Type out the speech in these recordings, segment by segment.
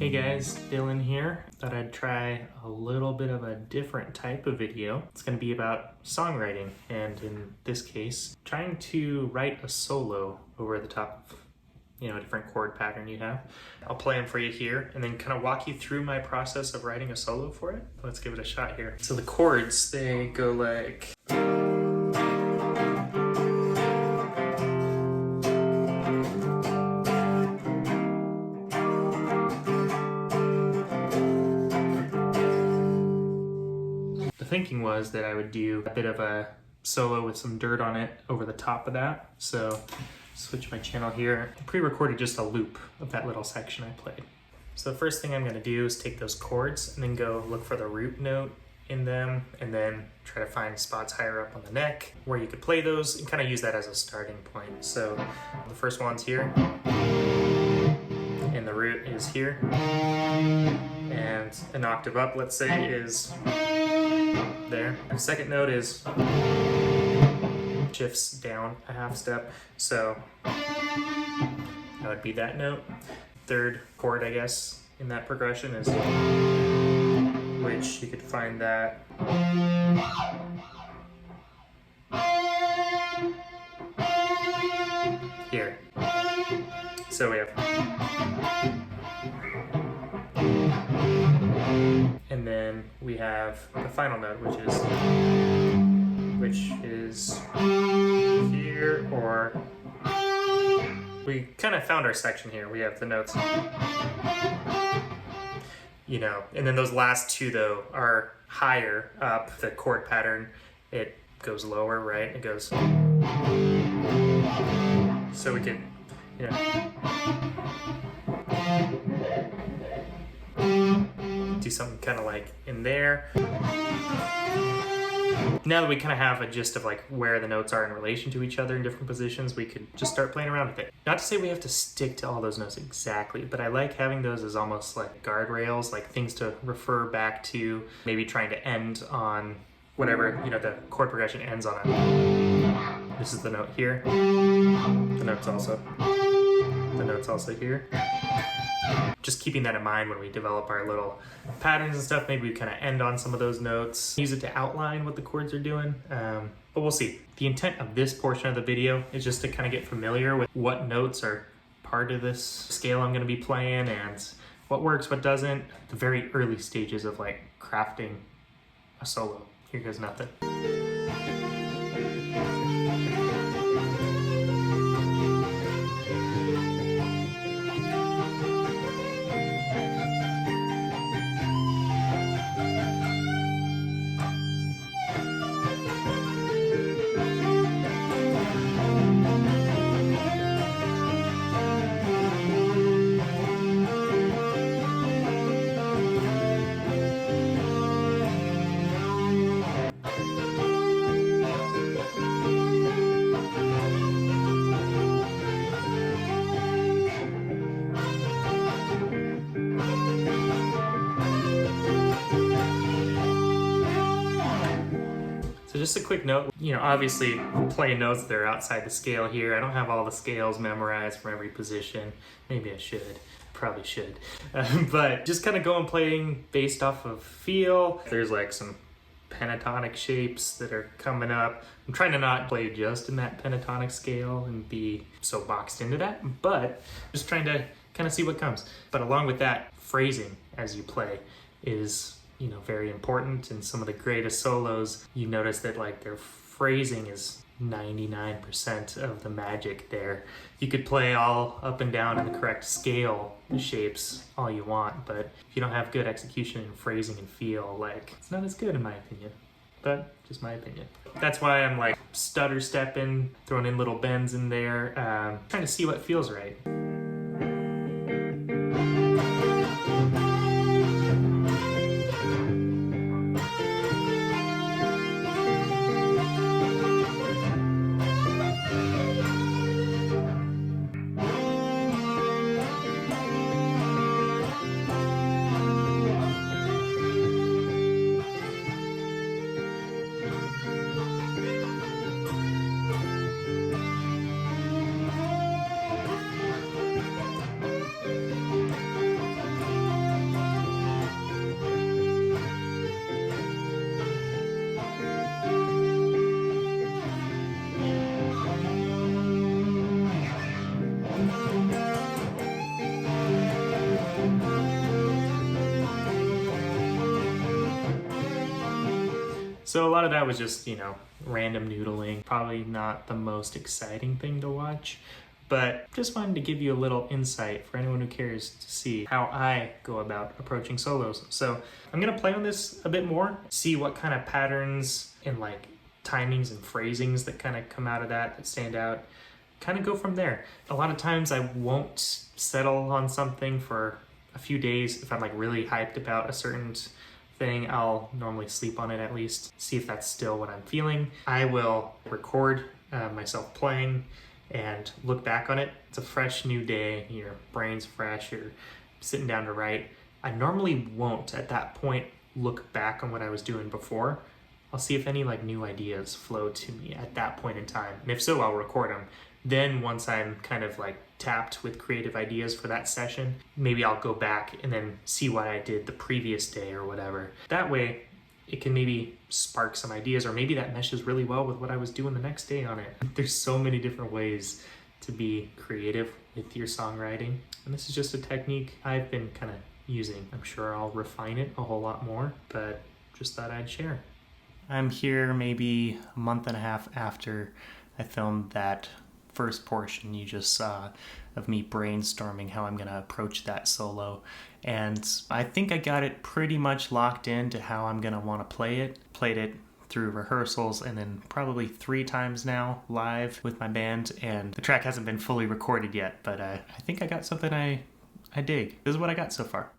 Hey guys, Dylan here. Thought I'd try a little bit of a different type of video. It's going to be about songwriting, and in this case, trying to write a solo over the top of, a different chord pattern you have. I'll play them for you here and then kind of walk you through my process of writing a solo for it. Let's give it a shot here. So the chords, they go like... thinking was that I would do a bit of a solo with some dirt on it over the top of that. So switch my channel here. I pre-recorded just a loop of that little section I played. So the first thing I'm going to do is take those chords and then go look for the root note in them and then try to find spots higher up on the neck where you could play those and kind of use that as a starting point. So the first one's here and the root is here, and an octave up, let's say, is there. The second note is shifts down a half step, so that would be that note. Third chord, I guess, in that progression is, which you could find that here. So we have, and then we have the final note, which is here, or we kind of found our section here. We have the notes, and then those last two though are higher up the chord pattern. It goes lower, right? It goes, so we could, do something kind of like in there. Now that we kind of have a gist of like where the notes are in relation to each other in different positions, we could just start playing around with it. Not to say we have to stick to all those notes exactly, but I like having those as almost like guardrails, like things to refer back to, maybe trying to end on whatever, the chord progression ends on it. This is the note here. The note's also here. Just keeping that in mind when we develop our little patterns and stuff. Maybe we kind of end on some of those notes, use it to outline what the chords are doing, but we'll see. The intent of this portion of the video is just to kind of get familiar with what notes are part of this scale I'm going to be playing and what works, what doesn't. The very early stages of like crafting a solo. Here goes nothing. Just a quick note, obviously I'm playing notes that are outside the scale here. I don't have all the scales memorized from every position. Maybe I should, probably should. But just kind of going playing based off of feel. There's like some pentatonic shapes that are coming up. I'm trying to not play just in that pentatonic scale and be so boxed into that, but just trying to kind of see what comes. But along with that, phrasing as you play is very important. In some of the greatest solos, you notice that like their phrasing is 99% of the magic there. You could play all up and down in the correct scale, the shapes, all you want, but if you don't have good execution and phrasing and feel, like, it's not as good in my opinion. But just my opinion. That's why I'm like stutter stepping, throwing in little bends in there, trying to see what feels right. So a lot of that was just, random noodling. Probably not the most exciting thing to watch, but just wanted to give you a little insight for anyone who cares to see how I go about approaching solos. So I'm gonna play on this a bit more, see what kind of patterns and like timings and phrasings that kind of come out of that stand out, kind of go from there. A lot of times I won't settle on something for a few days. If I'm like really hyped about a certain thing, I'll normally sleep on it at least, see if that's still what I'm feeling. I will record myself playing and look back on it. It's a fresh new day, your brain's fresh, you're sitting down to write. I normally won't at that point look back on what I was doing before. I'll see if any like new ideas flow to me at that point in time. And if so, I'll record them. Then once I'm kind of like tapped with creative ideas for that session, maybe I'll go back and then see what I did the previous day or whatever. That way it can maybe spark some ideas, or maybe that meshes really well with what I was doing the next day on it. There's so many different ways to be creative with your songwriting. And this is just a technique I've been kind of using. I'm sure I'll refine it a whole lot more, but just thought I'd share. I'm here maybe a month and a half after I filmed that first portion you just saw of me brainstorming how I'm gonna approach that solo. And I think I got it pretty much locked into how I'm gonna wanna play it. Played it through rehearsals and then probably 3 times now live with my band, and the track hasn't been fully recorded yet, but I think I got something I dig. This is what I got so far.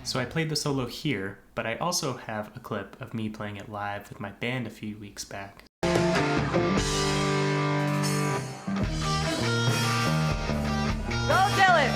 So I played the solo here, but I also have a clip of me playing it live with my band a few weeks back. Go Dylan!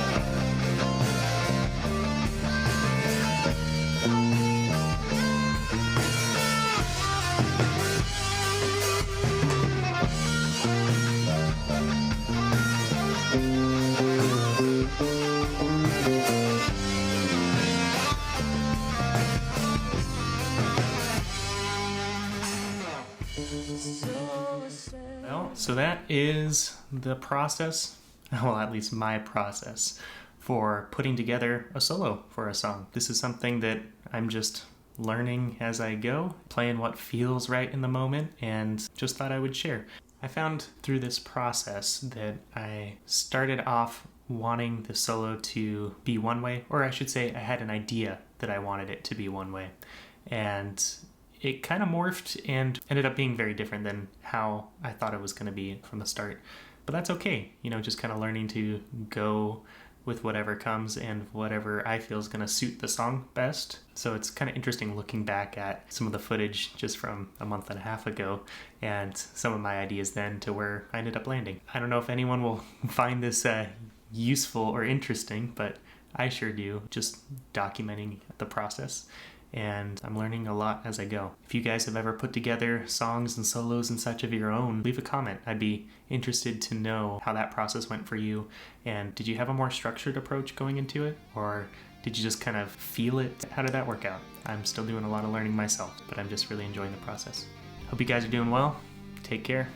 Well, so that is the process, well, at least my process, for putting together a solo for a song. This is something that I'm just learning as I go, playing what feels right in the moment, and just thought I would share. I found through this process that I started off wanting the solo to be one way, or I should say I had an idea that I wanted it to be one way. And it kind of morphed and ended up being very different than how I thought it was going to be from the start. But that's okay, just kind of learning to go with whatever comes and whatever I feel is going to suit the song best. So it's kind of interesting looking back at some of the footage just from a month and a half ago and some of my ideas then to where I ended up landing. I don't know if anyone will find this useful or interesting, but I sure do, just documenting the process. And I'm learning a lot as I go. If you guys have ever put together songs and solos and such of your own, leave a comment. I'd be interested to know how that process went for you. And did you have a more structured approach going into it? Or did you just kind of feel it? How did that work out? I'm still doing a lot of learning myself, but I'm just really enjoying the process. Hope you guys are doing well. Take care.